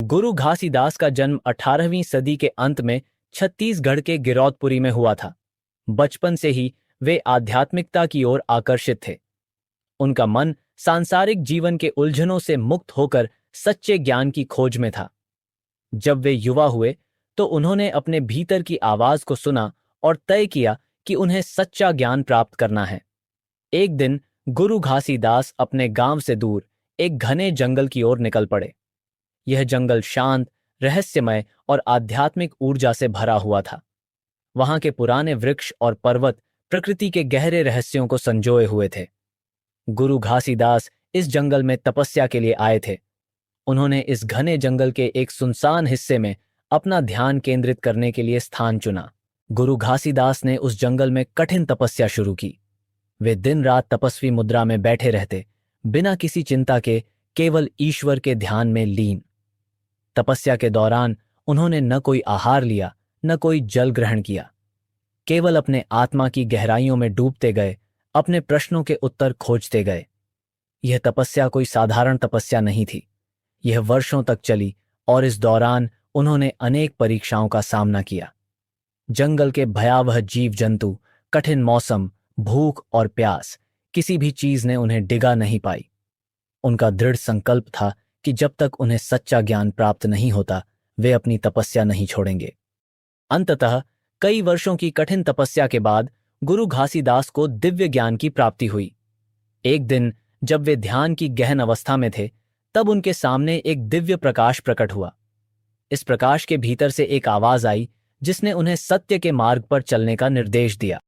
गुरु घासीदास का जन्म 18वीं सदी के अंत में छत्तीसगढ़ के गिरौदपुरी में हुआ था। बचपन से ही वे आध्यात्मिकता की ओर आकर्षित थे। उनका मन सांसारिक जीवन के उलझनों से मुक्त होकर सच्चे ज्ञान की खोज में था। जब वे युवा हुए तो उन्होंने अपने भीतर की आवाज को सुना और तय किया कि उन्हें सच्चा ज्ञान प्राप्त करना है। एक दिन गुरु घासीदास अपने गांव से दूर एक घने जंगल की ओर निकल पड़े। यह जंगल शांत, रहस्यमय और आध्यात्मिक ऊर्जा से भरा हुआ था। वहां के पुराने वृक्ष और पर्वत प्रकृति के गहरे रहस्यों को संजोए हुए थे। गुरु घासीदास इस जंगल में तपस्या के लिए आए थे। उन्होंने इस घने जंगल के एक सुनसान हिस्से में अपना ध्यान केंद्रित करने के लिए स्थान चुना। गुरु घासीदास ने उस जंगल में कठिन तपस्या शुरू की। वे दिन रात तपस्वी मुद्रा में बैठे रहते, बिना किसी चिंता के, केवल ईश्वर के ध्यान में लीन। तपस्या के दौरान उन्होंने न कोई आहार लिया, न कोई जल ग्रहण किया। केवल अपने आत्मा की गहराइयों में डूबते गए, अपने प्रश्नों के उत्तर खोजते गए। यह तपस्या कोई साधारण तपस्या नहीं थी। यह वर्षों तक चली और इस दौरान उन्होंने अनेक परीक्षाओं का सामना किया। जंगल के भयावह जीव जंतु, कठिन मौसम, भूख और प्यास, किसी भी चीज ने उन्हें डिगा नहीं पाई। उनका दृढ़ संकल्प था कि जब तक उन्हें सच्चा ज्ञान प्राप्त नहीं होता, वे अपनी तपस्या नहीं छोड़ेंगे। अंततः कई वर्षों की कठिन तपस्या के बाद गुरु घासीदास को दिव्य ज्ञान की प्राप्ति हुई। एक दिन जब वे ध्यान की गहन अवस्था में थे, तब उनके सामने एक दिव्य प्रकाश प्रकट हुआ। इस प्रकाश के भीतर से एक आवाज आई जिसने उन्हें सत्य के मार्ग पर चलने का निर्देश दिया।